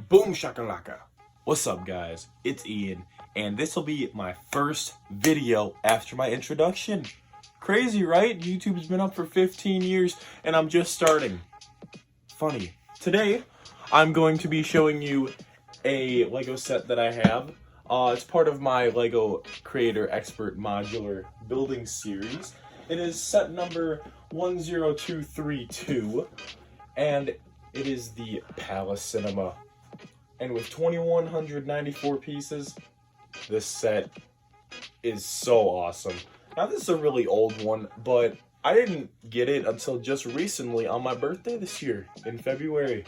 Boom shakalaka. What's up, guys? It's Ian, and this will be my first video after my introduction. Crazy, right? YouTube's been up for 15 years, and I'm just starting. Funny. Today, I'm going to be showing you a Lego set that I have. It's part of my Lego Creator Expert Modular Building Series. It is set number 10232, and it is the Palace Cinema. And with 2,194 pieces, this set is so awesome. Now, this is a really old one, but I didn't get it until just recently on my birthday this year in February.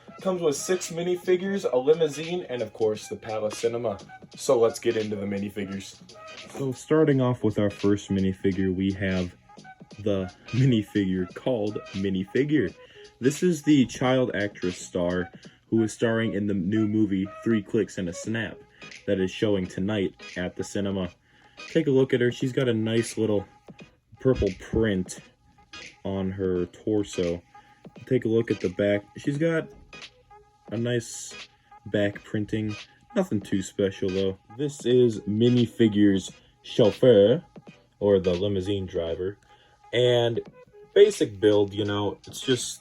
It comes with 6 minifigures, a limousine, and of course the Palace Cinema. So let's get into the minifigures. So starting off with our first minifigure, we have the minifigure called Minifigure. This is the child actress star who is starring in the new movie 3 Clicks and a Snap that is showing tonight at the cinema. Take a look at her. She's got a nice little purple print on her torso. Take a look at the back. She's got a nice back printing. Nothing too special though. This is Minifigure's chauffeur, or the limousine driver. And basic build, it's just,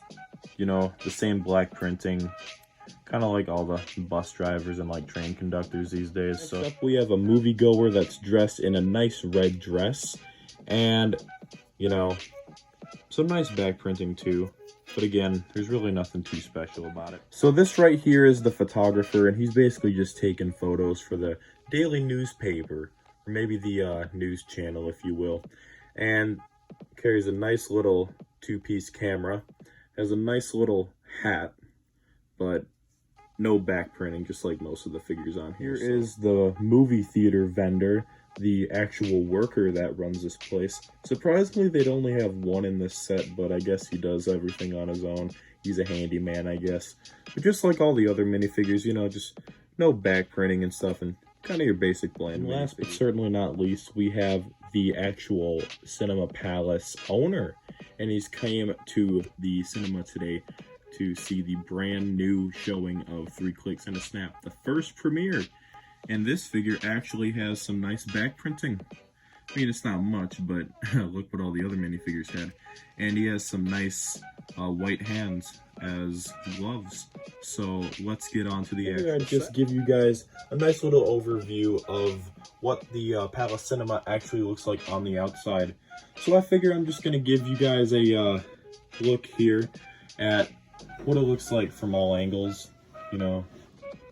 the same black printing. Kind of like all the bus drivers and like train conductors these days. So next up, we have a moviegoer that's dressed in a nice red dress. And, some nice back printing too. But again, there's really nothing too special about it. So this right here is the photographer, and he's basically just taking photos for the daily newspaper, or maybe the news channel, if you will. And carries a nice little 2-piece camera, has a nice little hat, but no back printing, just like most of the figures on here. Here is the movie theater vendor, the actual worker that runs this place. Surprisingly, they'd only have one in this set, but I guess he does everything on his own. He's a handyman, I guess. But just like all the other minifigures, just no back printing and stuff, and kind of your basic bland. And last but certainly not least, we have the actual Cinema Palace owner, and he's came to the cinema today to see the brand new showing of 3 Clicks and a Snap, the first premiere. And this figure actually has some nice back printing. I mean, it's not much, but look what all the other minifigures had. And he has some nice white hands as gloves. So let's get on to the actual set. Just give you guys a nice little overview of what the Palace Cinema actually looks like on the outside. So I figure I'm just going to give you guys a look here at what it looks like from all angles,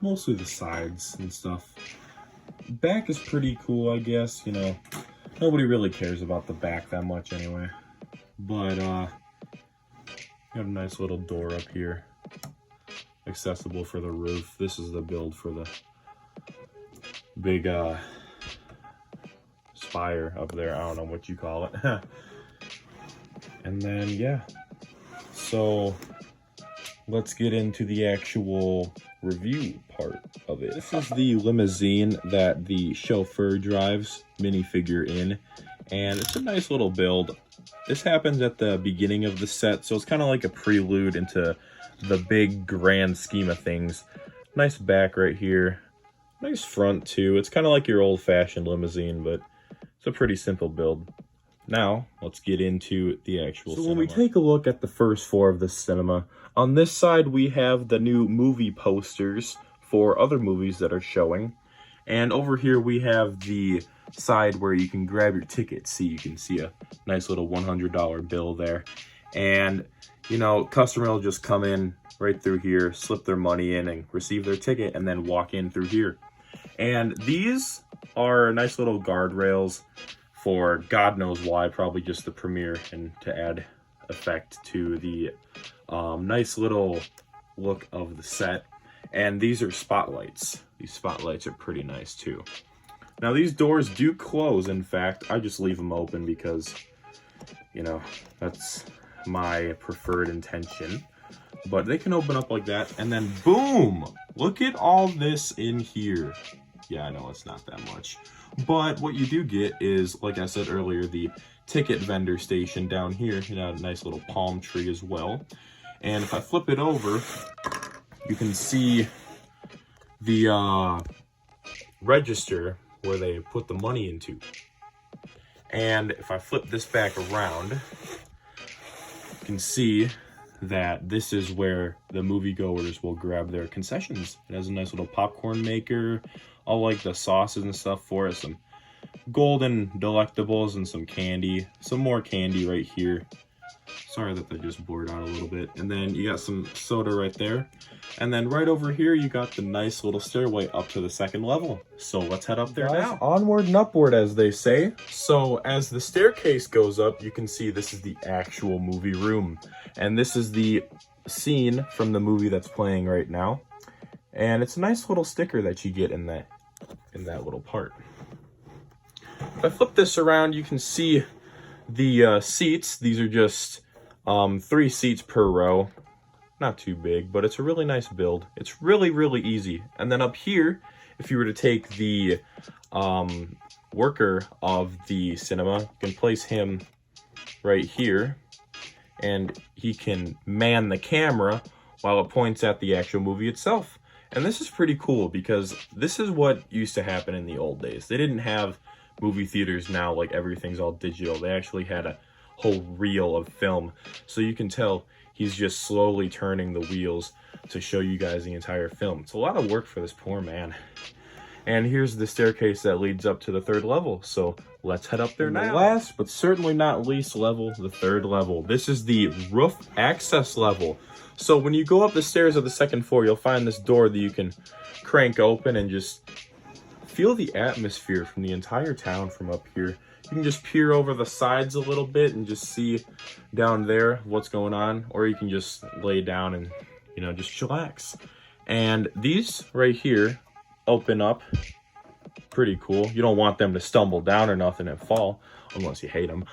mostly the sides and stuff. Back is pretty cool, I guess, nobody really cares about the back that much anyway. But, you have a nice little door up here, accessible for the roof. This is the build for the big, spire up there. I don't know what you call it. And then, yeah. So let's get into the actual review part of it. This is the limousine that the chauffeur drives minifigure in, and it's a nice little build. This happens at the beginning of the set, so it's kind of like a prelude into the big grand scheme of things. Nice back right here, nice front too. It's kind of like your old-fashioned limousine, but it's a pretty simple build. Now, let's get into the actual cinema. When we take a look at the first floor of the cinema, on this side we have the new movie posters for other movies that are showing. And over here we have the side where you can grab your ticket. See, you can see a nice little $100 bill there. And, customer will just come in right through here, slip their money in and receive their ticket, and then walk in through here. And these are nice little guardrails for God knows why, probably just the premiere and to add effect to the nice little look of the set. And these are spotlights. These spotlights are pretty nice too. Now these doors do close, in fact. I just leave them open because, that's my preferred intention. But they can open up like that, and then boom! Look at all this in here. Yeah, I know it's not that much. But what you do get is, like I said earlier, the ticket vendor station down here. A nice little palm tree as well. And if I flip it over, you can see the register where they put the money into. And if I flip this back around, you can see that this is where the moviegoers will grab their concessions. It has a nice little popcorn maker, all like the sauces and stuff for it, some golden delectables and some candy, some more candy right here. Sorry that they just blurred out a little bit. And then you got some soda right there. And then right over here, you got the nice little stairway up to the second level. So let's head up there now. Onward and upward, as they say. So as the staircase goes up, you can see this is the actual movie room. And this is the scene from the movie that's playing right now. And it's a nice little sticker that you get in that little part. If I flip this around, you can see the seats. These are just 3 seats per row. Not too big, but it's a really nice build. It's really, really easy. And then up here, if you were to take the worker of the cinema, you can place him right here, and he can man the camera while it points at the actual movie itself. And this is pretty cool because this is what used to happen in the old days. They didn't have movie theaters now, like everything's all digital. They actually had a whole reel of film, so you can tell he's just slowly turning the wheels to show you guys the entire film. It's a lot of work for this poor man. And here's the staircase that leads up to the 3rd level, so let's head up there now. The last but certainly not least level, the 3rd level. This is the roof access level. So when you go up the stairs of the 2nd floor, you'll find this door that you can crank open and just feel the atmosphere from the entire town from up here. You can just peer over the sides a little bit and just see down there what's going on, or you can just lay down and, you know, just chillax. And these right here open up pretty cool. You don't want them to stumble down or nothing and fall, unless you hate them.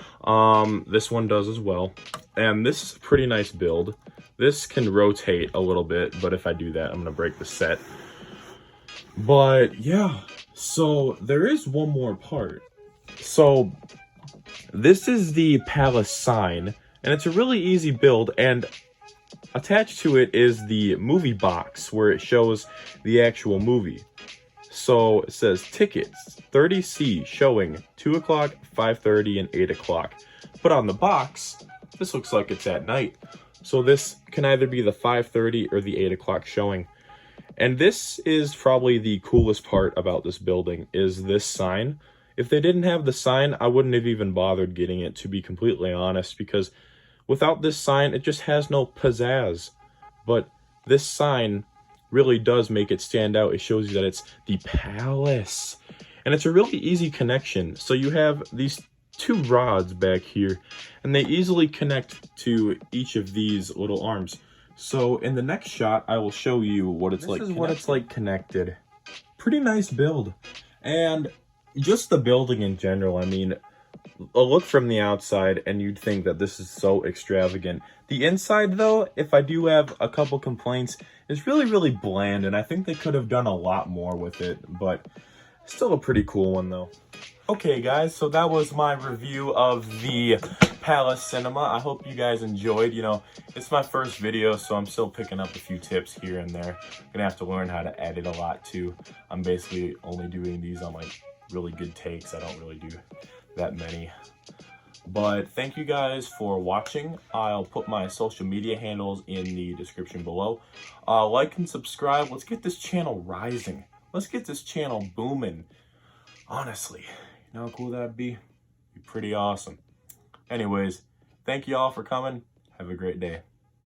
This one does as well. And this is a pretty nice build. This can rotate a little bit, but if I do that, I'm gonna break the set. But yeah, so there is one more part. So this is the palace sign, and it's a really easy build, and attached to it is the movie box where it shows the actual movie. So it says tickets 30C showing 2 o'clock, 5:30, and 8 o'clock. But on the box, this looks like it's at night. So this can either be the 5:30 or the 8 o'clock showing. And this is probably the coolest part about this building, is this sign. If they didn't have the sign, I wouldn't have even bothered getting it, to be completely honest, because without this sign, it just has no pizzazz. But this sign really does make it stand out. It shows you that it's the palace. And it's a really easy connection. So you have these 2 rods back here, and they easily connect to each of these little arms. So in the next shot, I will show you what it's like. This is what it's like connected. Pretty nice build. And just the building in general, I mean, a look from the outside and you'd think that this is so extravagant. The inside though, if I do have a couple complaints, is really, really bland, and I think they could have done a lot more with it, but still a pretty cool one though. Okay guys, so that was my review of the Palace Cinema. I hope you guys enjoyed. You know, it's my first video, so I'm still picking up a few tips here and there. I'm gonna have to learn how to edit a lot too. I'm basically only doing these on like really good takes. I don't really do that many. But thank you guys for watching. I'll put my social media handles in the description below. Like and subscribe. Let's get this channel rising. Let's get this channel booming. Honestly, you know how cool that'd be? Be pretty awesome. Anyways, thank you all for coming. Have a great day.